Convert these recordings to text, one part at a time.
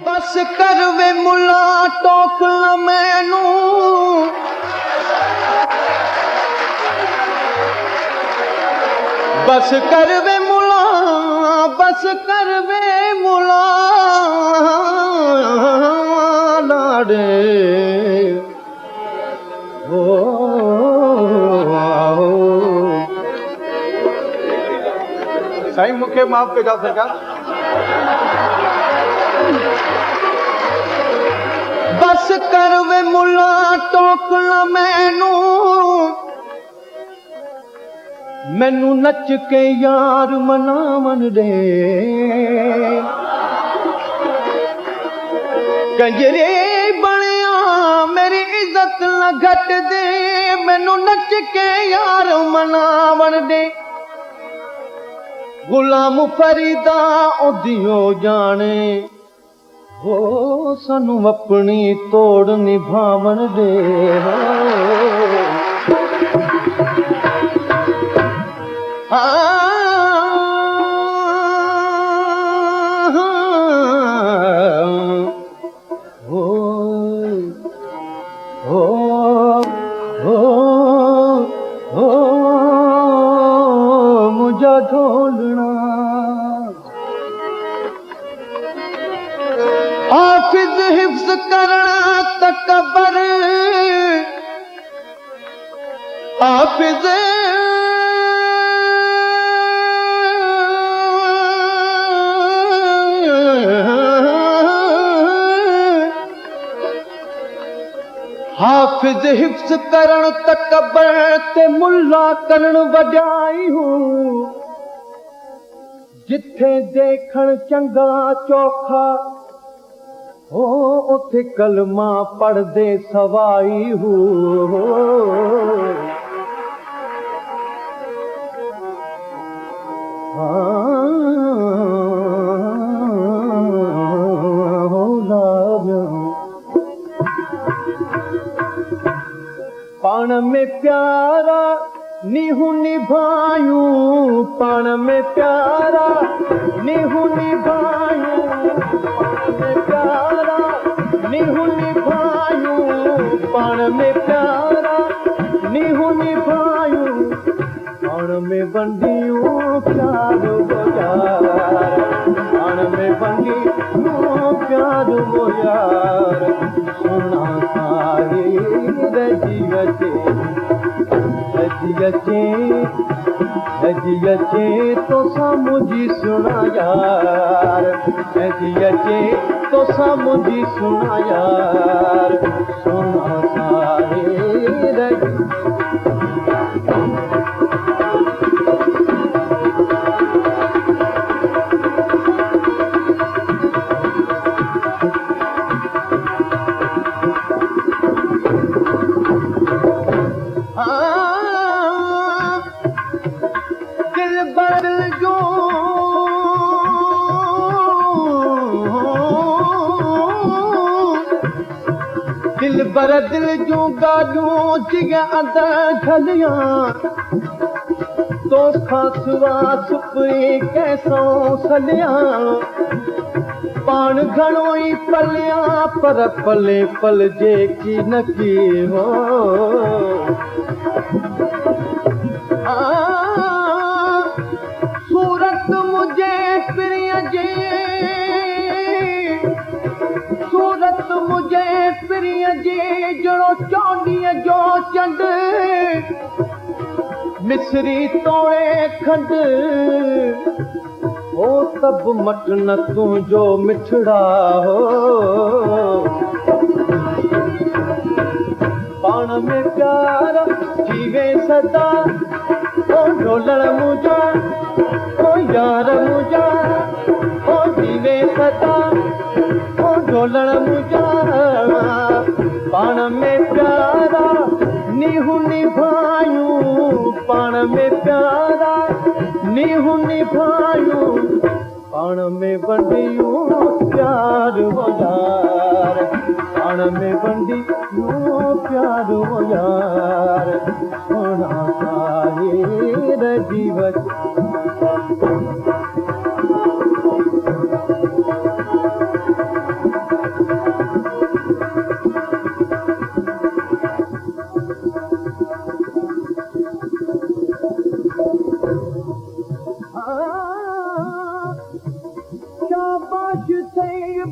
बस कर वे मुला टोक ल मैनू बस कर वे मुला बस कर वे मुला लाड़े साईं मूंखे माफ़ कजो सरकार बस कर वे मुला टोक ल मैनू मैनू नच के यार मनावन दे कंजरे बनिया मेरी इज्जत न घट दे मैनू नच के यार मनावन दे गुलाम फरीदा ओदियो जाने हो सानू अपनी तोड़ निभावन दे मुझा ढोलना हाफिज हिफ्ज करना तकबर हाफिज हाफिज हिफ्ज करण तकबर ते मुल्ला करण वजाई हूं जिथे देखण चंगा चोखा हो उथे कलमा पढ़ दे सवाई हूं पाण में प्यारा निहू निभायूं पाण में प्यारा निहू निभायूं पाण में प्यारा निहू निभायूं पाण में प्यारा निहू निभायूं पाण में बंदियूं प्यार वो यार पाण में बंदियूं प्यार वो यार सुना सारे अचे तो मुझी सुना यार अचे तो मुझी सुना यार सुना सारे दिल बर दिल जूं ॻाल्हियूं जिया अंदर ढलियां तोखां सिवा सुपरी कंहिंसां सलियां पाण घणो ई पलियां पर पले पल जेकी न की हो सूरत मुंहिंजे पिरीअ जी सूरत मुंहिंजे पिरीअ जी जहिड़ो चौॾीअ जो चंड मिसरी तोड़े खंड हो तब मट न तुंहिंजो मिठड़ा हो पाण में प्यार जीवे सदा ओ ढोलण मुंहिंजा ओ यार मुंहिंजा ओ जीवे सदा ओ ढोलण मुंहिंजा पाण में प्यारा निहू निभायूं पाण में प्यारा निहू निभायूं पाण में बंदियूं प्यार हो यार पाण में बंदियूं प्यार हो यार सोना साहिर जीवत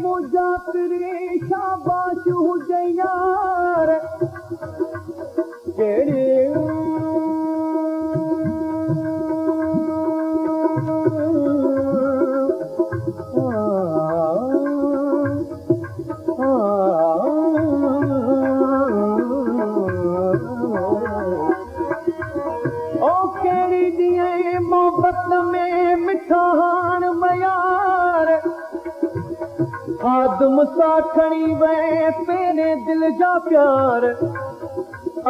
मुझा तेरी शाबाश हुजे यार केड़ी मोहब्बत में मिठान मयार आदम सा खणी वे तेरे दिल जा प्यार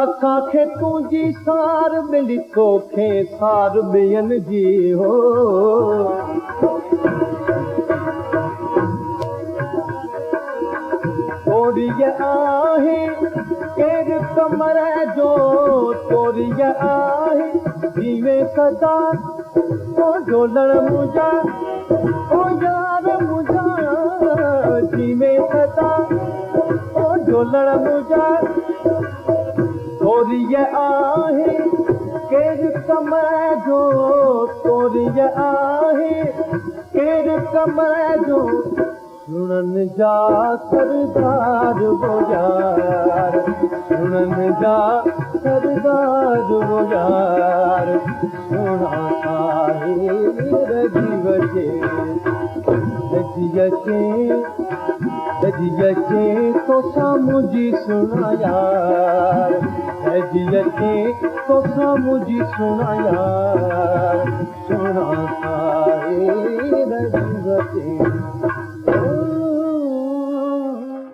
असांखे तुंहिंजी सार मिली तोखे सार ॿियनि जी हो तोरीअ आहे केरु कमर जो तोरीअ आहे जीवे सदा ओ ढोलण मुंहिंजा ओ यार मुंहिंजा जीवे सदा ओ ढोलण मुंहिंजा तोरीअ आहे केरु कमर जो तोरीअ आहे केरु कमर जो सुननि जा सरदार वो यार सुननि जा सरदार वो यार सोना आहे रजीव जे रजीअ जे तोसां मुंहिंजी सुना यार रजीअ जे तोसां मुंहिंजी सुना यार सोना आहे रजीव जे